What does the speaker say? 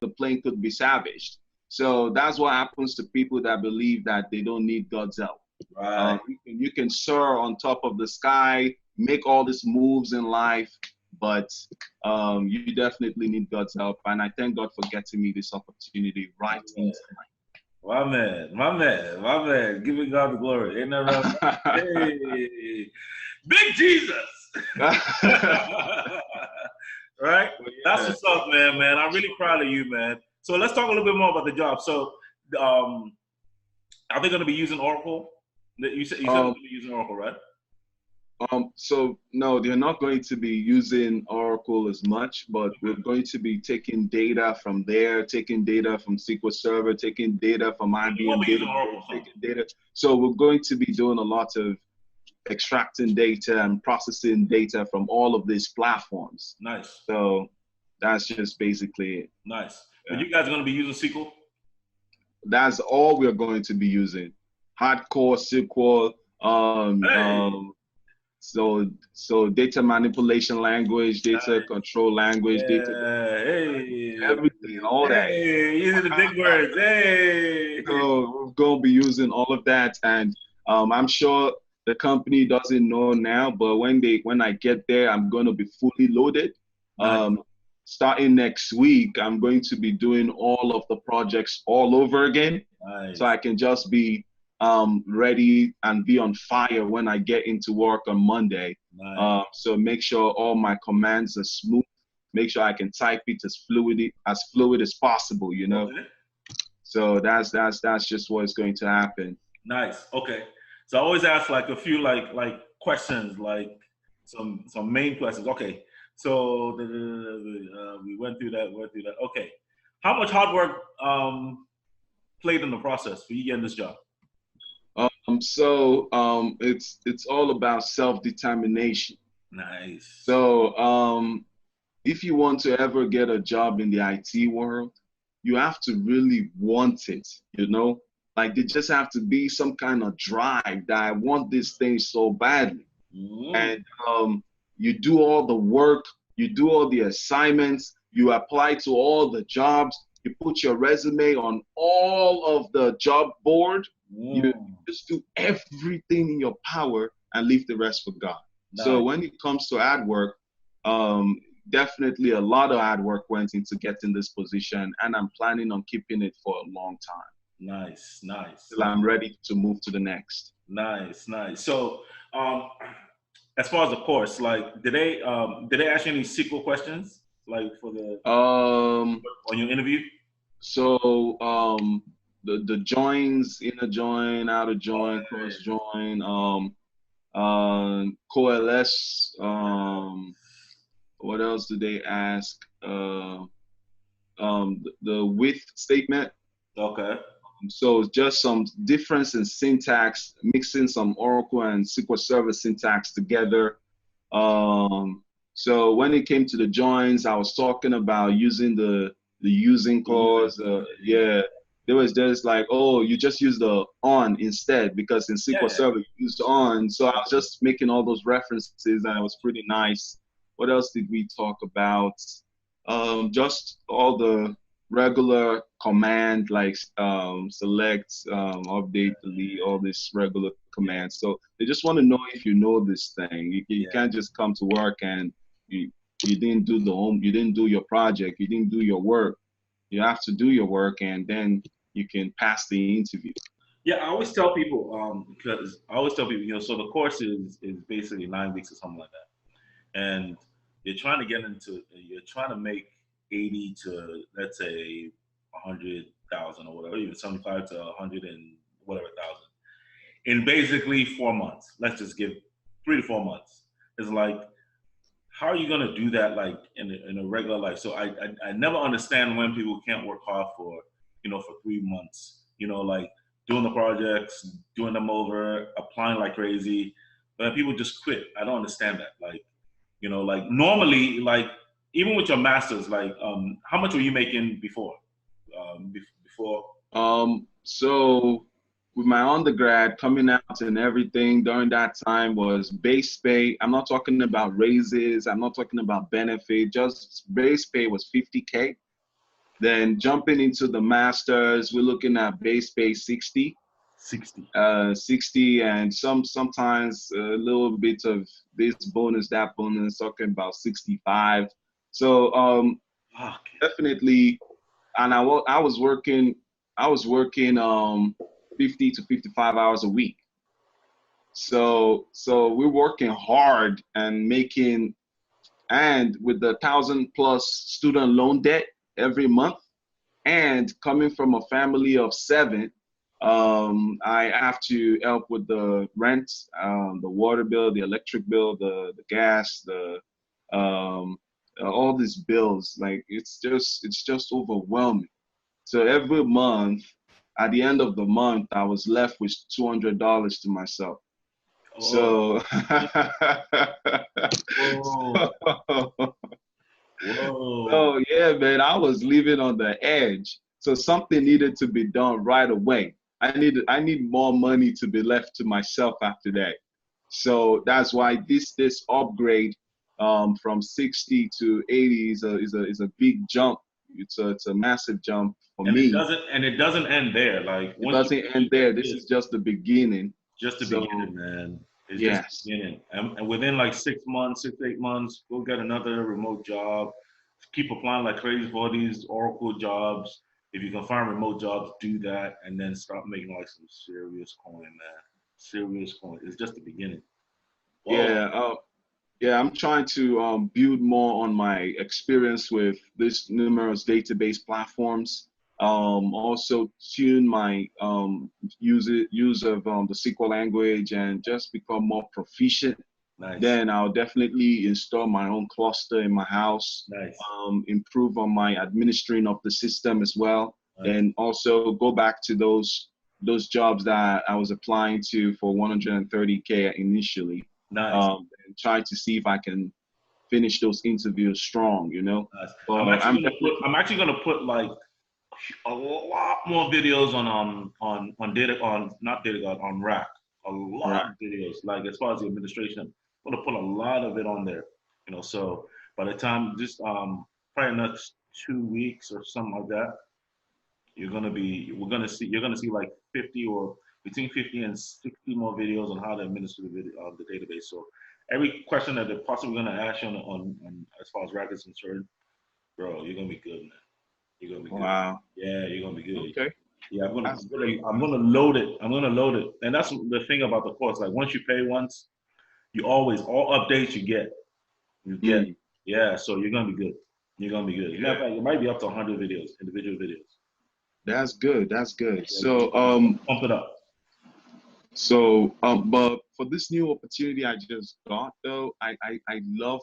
the plane could be salvaged. So that's what happens to people that believe that they don't need God's help. Right. You can soar on top of the sky, make all these moves in life, but you definitely need God's help. And I thank God for getting me this opportunity right in time. My man. Giving God the glory. Ain't that right? Hey, big Jesus. Right? That's what's up, man. I'm really proud of you, man. So let's talk a little bit more about the job. So, are they going to be using Oracle? You said they're going to be using Oracle, right? So no, they're not going to be using Oracle as much, but we're going to be taking data from there, taking data from SQL Server, taking data from IBM data. So we're going to be doing a lot of extracting data and processing data from all of these platforms. Nice. So that's just basically it. Nice. Yeah. But you guys are going to be using SQL? That's all we're going to be using. Hardcore SQL. So data manipulation language, data control language, everything, all that. Hey, using the big words. Hey. So we're going to be using all of that, and I'm sure the company doesn't know now, but when I get there, I'm going to be fully loaded. Nice. Starting next week, I'm going to be doing all of the projects all over again. Nice. So I can just be ready and be on fire when I get into work on Monday. Nice. So make sure all my commands are smooth. Make sure I can type it as fluid as possible, you know. Okay. So that's just what's going to happen. Nice. Okay. So I always ask like a few like questions, like some main questions. Okay. So we went through that. Okay. How much hard work played in the process for you getting this job? So it's all about self-determination. Nice. So if you want to ever get a job in the IT world, you have to really want it, you know? Like there just have to be some kind of drive that I want this thing so badly. Mm. And you do all the work, you do all the assignments, you apply to all the jobs, you put your resume on all of the job board. You just do everything in your power and leave the rest for God. Nice. So when it comes to ad work, definitely a lot of hard work went into getting this position, and I'm planning on keeping it for a long time. Nice. Till I'm ready to move to the next. Nice. So, as far as the course, like, did they ask you any SQL questions, like for the on your interview? So, the joins, inner join, outer join, cross join, coalesce. What else did they ask? The with statement. Okay. So just some difference in syntax, mixing some Oracle and SQL Server syntax together. So when it came to the joins, I was talking about using the using clause. There was just like, oh, you just use the on instead, because in SQL Server you used on. So I was just making all those references, and it was pretty nice. What else did we talk about? Just all the regular command, like select, update, delete, all these regular commands. So they just want to know if you know this thing. You can't just come to work and you didn't do you didn't do your project, you didn't do your work. You have to do your work, and then you can pass the interview. Yeah, I always tell people, you know, so the course is basically 9 weeks or something like that. And you're trying to make 80 to, let's say, 100,000 or whatever, even 75 to 100 and whatever thousand in basically 4 months. Let's just give 3 to 4 months. It's like, how are you going to do that, like in a regular life? So I never understand when people can't work hard for 3 months, like doing the projects, doing them over, applying like crazy, but people just quit. I don't understand that. Like, like normally, like even with your masters, like how much were you making before? So with my undergrad coming out and everything during that time was base pay. I'm not talking about raises. I'm not talking about benefit. Just base pay was $50K. Then jumping into the masters, we're looking at base pay 60. 60. 60, and sometimes a little bit of this bonus, that bonus, talking about 65. So definitely, and I was working 50 to 55 hours a week. So we're working hard and making, and with the 1,000+ student loan debt every month, and coming from a family of 7, I have to help with the rent, the water bill, the electric bill, the gas, the all these bills. Like it's just overwhelming. So every month, at the end of the month, I was left with $200 to myself. Oh. So, Whoa. Whoa. oh yeah, man, I was living on the edge. So something needed to be done right away. I need more money to be left to myself after that. So that's why this upgrade from 60 to 80 is a big jump. It's a massive jump for And me. it doesn't end there. Like It once doesn't end there. This is just the beginning. just the So beginning, man. It's just yes. the beginning. And within like 6 months, 6 to 8 months, go get another remote job. Keep applying like crazy for these Oracle jobs. If you can find remote jobs, do that, and then start making like some serious coin, man. Serious coin. It's just the beginning. Whoa. Yeah. Yeah, I'm trying to build more on my experience with these numerous database platforms. Also tune my use of the SQL language and just become more proficient. Nice. Then I'll definitely install my own cluster in my house. Nice. Improve on my administering of the system as well, Nice. and also go back to those jobs that I was applying to for 130K initially. Nice. And try to see if I can finish those interviews strong, you know. Nice. But I'm actually gonna put like a lot more videos on data on not data god on rack. A lot of videos, like as far as the administration. I'm gonna put a lot of it on there. You know, so by the time just probably next 2 weeks or something like that, you're gonna see like 50 or between 50 and 60 more videos on how to administer the database. So every question that they're possibly gonna ask you on as far as rack is concerned, bro, you're gonna be good, man. You're gonna be good. wow. Yeah, you're gonna be good. Okay. Yeah, I'm gonna load it. I'm gonna load it. And that's the thing about the course. Like once you pay once, you always all updates you get. You get. Yeah, so you're gonna be good. You're gonna be good. Matter of fact, it might be up to 100 videos, individual videos. That's good. That's good. Yeah, So pump it up. So but for this new opportunity I just got though, I love